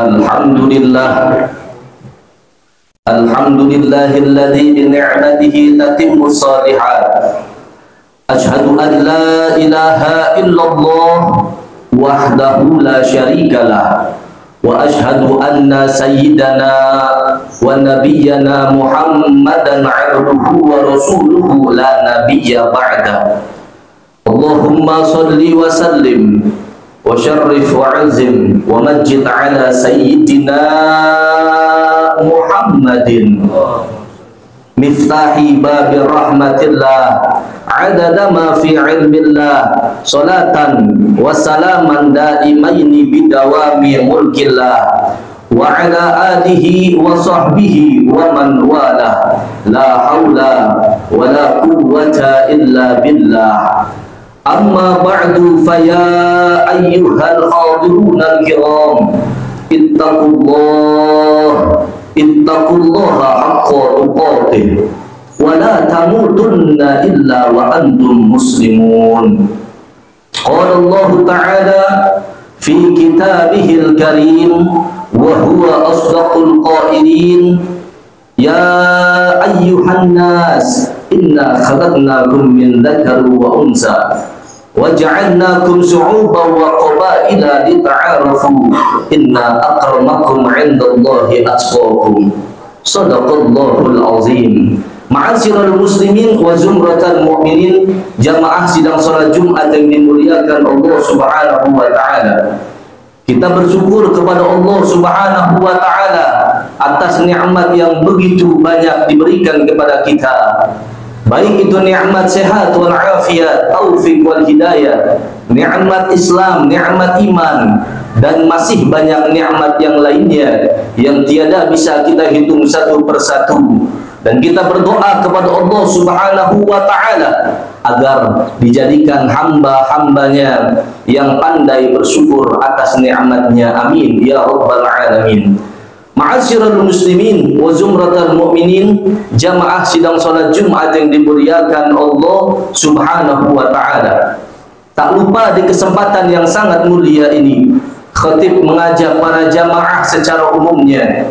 Alhamdulillah, alhamdulillahilladzi bi ni'matihi tatimmu shalihat. Asyhadu an la ilaha illallah wahdahu la syarikalah, wa asyhadu anna sayyidana wa nabiyyana Muhammadan 'abduhu wa rasuluhu la nabiyya ba'da. Allahumma shalli wa sallim wa syarrif wa azim wa majid ala sayyidina Muhammadin miftahi babi rahmatillah adada ma fi ilmillah salatan wa salaman daimaini bidawami mulkillah wa ala alihi wa sahbihi wa man wala la hawla wa la quwwata illa billah. Amma ba'du, faya ayyuhal hadiruna al-kiram, ittaqullaha haqqa tuqatih wa la tamutunna illa wa antum muslimun. Qala Allah ta'ala fi kitabihil karim wa huwa asdaqul qailin, ya ayyuhan nas inna khalaqnakum min dzakarin wa unsa wa ja'alnakum syu'uban wa qabaila lita'arafu inna akramakum 'indallahi atqakum. Shadaqallahul azim. Ma'asyiral muslimin wa zumratal mu'minin, jamaah sidang salat Jumat yang dimuliakan Allah Subhanahu wa taala. Kita bersyukur kepada Allah Subhanahu wa taala atas nikmat yang begitu banyak diberikan kepada kita. Baik itu nikmat sehat wal afiat, taufik wal hidayah, nikmat Islam, nikmat iman, dan masih banyak nikmat yang lainnya yang tiada bisa kita hitung satu persatu. Dan kita berdoa kepada Allah Subhanahu wa taala agar dijadikan hamba-hambanya yang pandai bersyukur atas nikmatnya. Amin ya rabbal alamin. Ma'asyiral muslimin wa zumratal mu'minin, jamaah sidang salat Jumat yang dimuliakan Allah Subhanahu wa taala. Tak lupa di kesempatan yang sangat mulia ini, khatib mengajak para jamaah secara umumnya.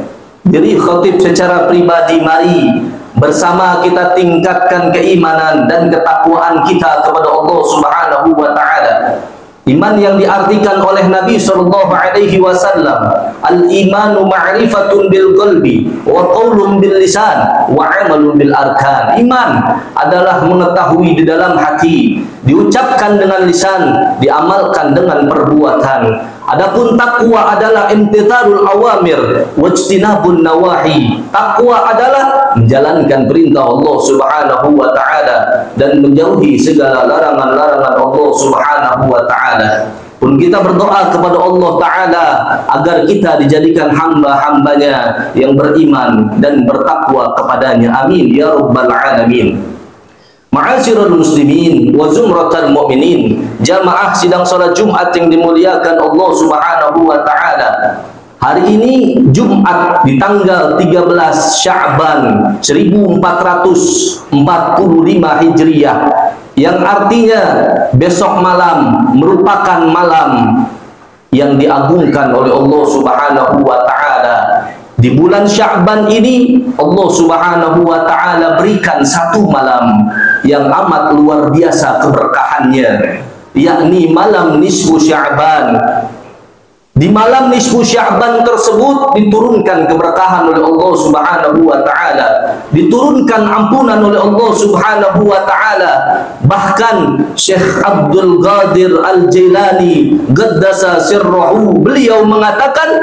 Jadi khatib secara pribadi, mari bersama kita tingkatkan keimanan dan ketakwaan kita kepada Allah Subhanahu wa taala. Iman yang diartikan oleh Nabi sallallahu alaihi wasallam, al-imanu ma'rifatun bil qalbi wa qaulun bil lisan wa 'amalun bil arkan. Iman adalah mengetahui di dalam hati, diucapkan dengan lisan, diamalkan dengan perbuatan. Adapun takwa adalah imtithalul awamir wajtinabun nawahi. Takwa adalah menjalankan perintah Allah Subhanahu wa taala dan menjauhi segala larangan-larangan Allah Subhanahu wa taala. Pun kita berdoa kepada Allah taala agar kita dijadikan hamba-hambanya yang beriman dan bertakwa kepadanya. Amin ya rabbal alamin. Ma'asyiral muslimin wa zumratal mu'minin, jamaah sidang salat Jumat yang dimuliakan Allah Subhanahu wa taala. Hari ini Jumat di tanggal 13 Sya'ban 1445 Hijriah, yang artinya besok malam merupakan malam yang diagungkan oleh Allah Subhanahu wa taala. Di bulan Sya'ban ini Allah Subhanahu wa taala berikan satu malam yang amat luar biasa keberkahannya, yakni malam nisfu Sya'ban. Di malam nisfu Sya'ban tersebut diturunkan keberkahan oleh Allah Subhanahu wa taala, diturunkan ampunan oleh Allah Subhanahu wa taala. Bahkan Syekh Abdul Qadir Al-Jailani qaddasa sirruhu, beliau mengatakan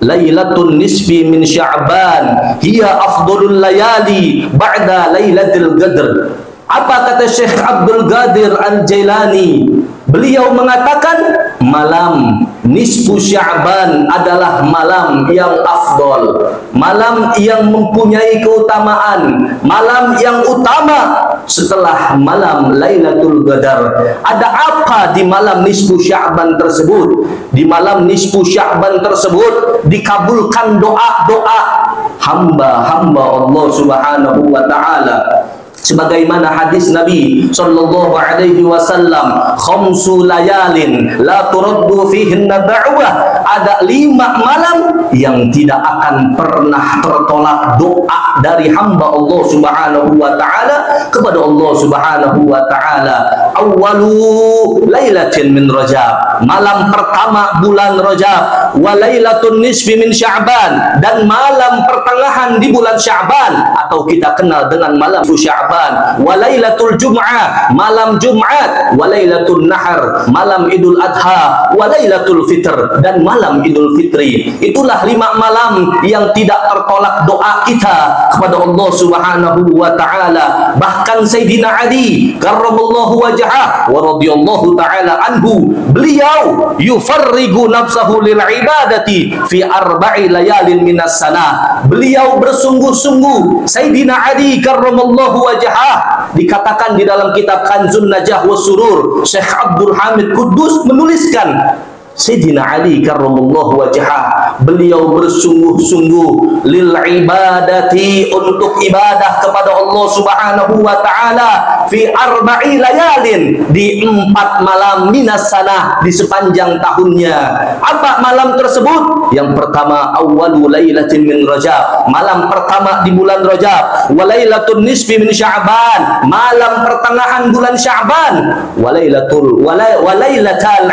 Lailatul nisfi min Sya'ban hiya afdalul layali ba'da Lailatul Qadr. Apa kata Syekh Abdul Qadir Al-Jailani? Beliau mengatakan malam nisfu Sya'ban adalah malam yang afdol, malam yang mempunyai keutamaan, malam yang utama setelah malam Lailatul Qadar. Ada apa di malam nisfu Sya'ban tersebut? Di malam nisfu Sya'ban tersebut dikabulkan doa-doa hamba-hamba Allah Subhanahu wa taala. Sebagaimana hadis Nabi sallallahu alaihi wasallam, khamsu layalin la turaddu fihinna da'wah, ada 5 malam yang tidak akan pernah tertolak doa dari hamba Allah Subhanahu wa taala kepada Allah Subhanahu wa taala. Awwalu lailatin min Rajab, malam pertama bulan Rajab, wa lailatun nisfi min Sya'ban, dan malam pertengahan di bulan Sya'ban atau kita kenal dengan malam Sya'ban, wa lailatul Jum'ah, malam Jumat, wa lailatul Nahar, malam Idul Adha, wa lailatul Fitr, dan malam Idul Fitri. Itulah 5 malam yang tidak tertolak doa kita kepada Allah Subhanahu wa taala. Bahkan Sayyidina Ali karramallahu wajhah wa radhiyallahu taala anhu, beliau yufarrigu nafsahu lil ibadati fi 4 layalin minas sanah. Beliau bersungguh-sungguh, Sayyidina Ali karramallahu wajhah, dikatakan di dalam kitab Kanzun Najah wa Surur, Syekh Abdul Hamid Quddus menuliskan, Sayyidina Ali karramallahu wajhah, beliau bersungguh-sungguh lil ibadati, untuk ibadah kepada Allah Subhanahu wa taala, fi 4 layalin, di 4 malam minas sanah, di sepanjang tahunnya. Apa malam tersebut? Yang pertama, awwalu lailatin min Rajab, malam pertama di bulan Rajab, wa lailatun nisfi min Sya'ban, malam pertengahan bulan Sya'ban, wa lailatal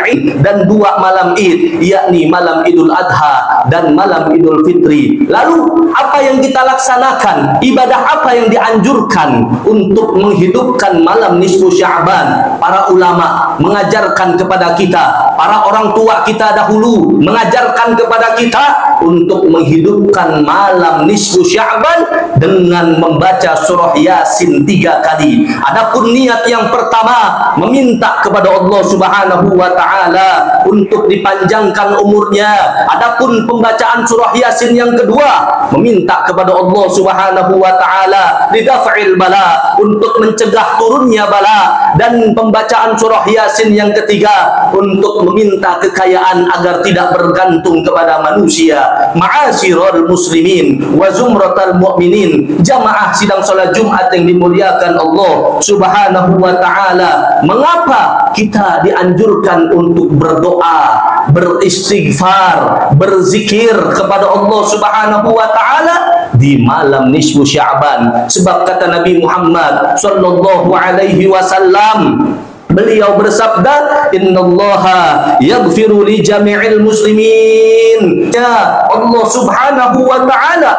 Id, dan 2 malam Id, yakni malam Idul Adha dan malam Idul Fitri. Lalu apa yang kita laksanakan? Ibadah apa yang dianjurkan untuk menghidupkan malam nisfu Sya'ban? Para ulama mengajarkan kepada kita, para orang tua kita dahulu mengajarkan kepada kita untuk menghidupkan malam nisfu Sya'ban dengan membaca surah Yasin 3 kali. Adapun niat yang pertama, meminta kepada Allah Subhanahu wa taala untuk dipanjangkan umurnya. Adapun pembacaan surah Yasin yang kedua, meminta kepada Allah Subhanahu wa taala lidaf'il bala, untuk mencegah turunnya bala. Dan pembacaan surah Yasin yang ketiga, untuk meminta kekayaan agar tidak bergantung kepada manusia. Ma'asyiral muslimin wa zumratal mu'minin, jamaah sidang salat Jumat yang dimuliakan Allah Subhanahu wa taala, mengapa kita dianjurkan untuk berdoa, beristighfar, berzikir kepada Allah Subhanahu wa taala di malam nisfu Sya'ban? Sebab kata Nabi Muhammad sallallahu alaihi wasallam, beliau bersabda, innallaha yaghfiru li jami'il muslimin, ya Allah Subhanahu wa taala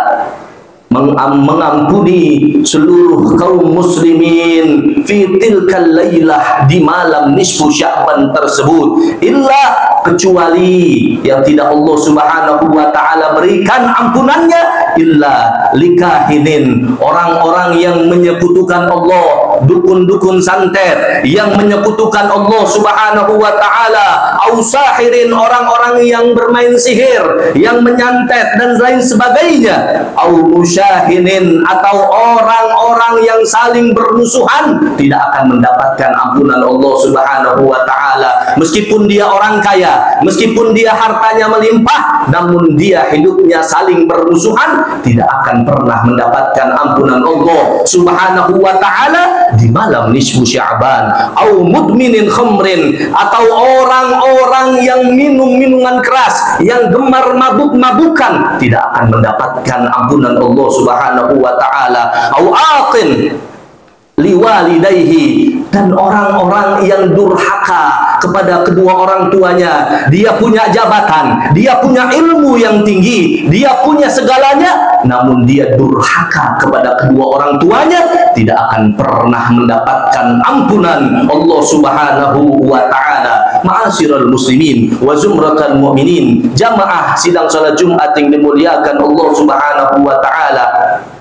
mengampuni seluruh kaum muslimin fi tilkal lailah, di malam nisfu Sya'ban tersebut, illa, kecuali yang tidak Allah Subhanahu wa taala berikan ampunannya, illa likahinin, orang-orang yang menyekutukan Allah, dukun-dukun santet yang menyekutukan Allah Subhanahu wa taala, au sahirin, orang-orang yang bermain sihir, yang menyantet dan lain sebagainya, au musyahinin, atau orang-orang yang saling bermusuhan, tidak akan mendapatkan ampunan Allah Subhanahu wa taala. Meskipun dia orang kaya, meskipun dia hartanya melimpah, namun dia hidupnya saling bermusuhan, tidak akan pernah mendapatkan ampunan Allah Subhanahu wa taala di malam nisfu Sya'ban. Au mudminin khamrin, atau orang-orang yang minum minuman keras, yang gemar mabuk-mabukan, tidak akan mendapatkan ampunan Allah Subhanahu wa taala. Au aqin liwalidayhi, dan orang-orang yang durhaka kepada kedua orang tuanya. Dia punya jabatan, dia punya ilmu yang tinggi, dia punya segalanya, namun dia durhaka kepada kedua orang tuanya, tidak akan pernah mendapatkan ampunan Allah Subhanahu wa taala. Ma'asyiral muslimin wa zumratal mu'minin, jamaah sidang salat Jumat yang dimuliakan Allah Subhanahu wa taala.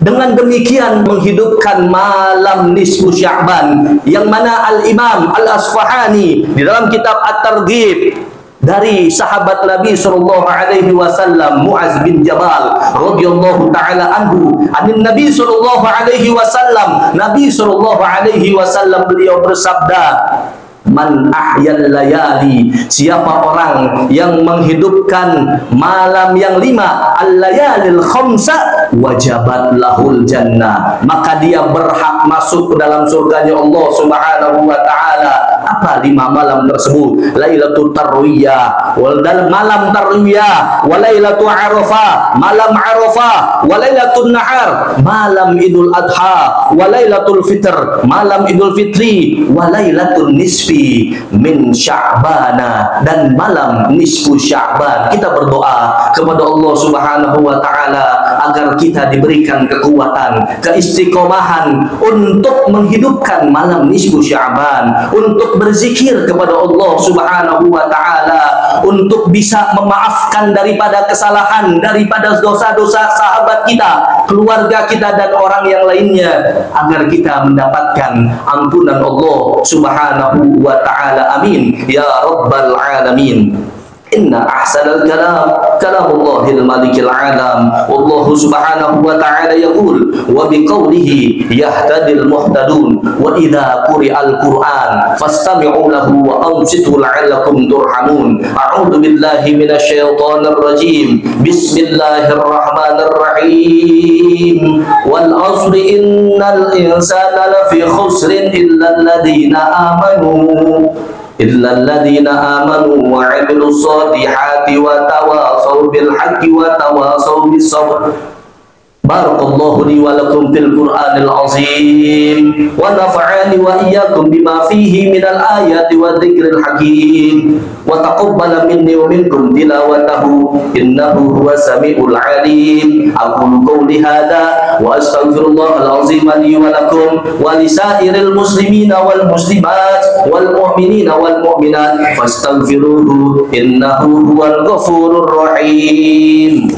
Dengan demikian menghidupkan malam nisfu Sya'ban, yang mana Al-Imam Al-Asfahani di dalam kitab At-Targhib dari sahabat Nabi sallallahu alaihi wasallam, Mu'az bin Jabal radhiyallahu taala anhu, anin Nabi sallallahu alaihi wasallam, Nabi sallallahu alaihi wasallam beliau bersabda, man ahyal layali, siapa orang yang menghidupkan malam yang 5, al-layalil khamsa, wajabat lahul jannah, maka dia berhak masuk ke dalam surganya Allah Subhanahu wa taala. Apa 5 malam tersebut? Lailatul Tarwiyah, dalam malam Tarwiyah, wa Lailatul Arafah, malam Arafah, wa Lailatul Nahar, malam Idul Adha, wa Lailatul Fitr, malam Idul Fitri, wa Lailatul Nisfi min Sya'bana, dan malam nisfu Sya'ban. Kita berdoa kepada Allah Subhanahu wa taala agar kita diberikan kekuatan, keistiqomahan untuk menghidupkan malam nisfu Sya'ban, untuk berzikir kepada Allah Subhanahu wa taala, untuk bisa memaafkan daripada kesalahan, daripada dosa-dosa sahabat kita, keluarga kita dan orang yang lainnya, agar kita mendapatkan ampunan Allah Subhanahu wa taala. Amin ya rabbal alamin. Inna ahsanal kalam kalamullahil malikil alam. Wallahu subhanahu wa ta'ala yaqul wa biqawlihi yahtadil muhtadun wa idha quri'al Qur'an fastami'u lahu wa ansitu la'allakum turhamun. A'udhu billahi minasyaitonir rajim. Bismillahirrahmanirrahim. Wal asri innal insana lafi khusrin illa alladhina amanu wa 'amilus solihati wa tawasaw bil haqqi wa tawasaw bis sabr. Barakallahu li wa lakum fil Qur'anil azim wa nafa'ani wa iyyakum bima fihi minal ayati wa dzikril hakim wa taqabbala minni wa minkum tilawatahu innahu huwas samiul alim. Aqulu qawli hadha wa astaghfirullahal azim li wa lakum wa lisairil muslimina wal muslimat wal mu'minina wal mu'minat fastaghfiruhu innahu huwal ghafurur rahim.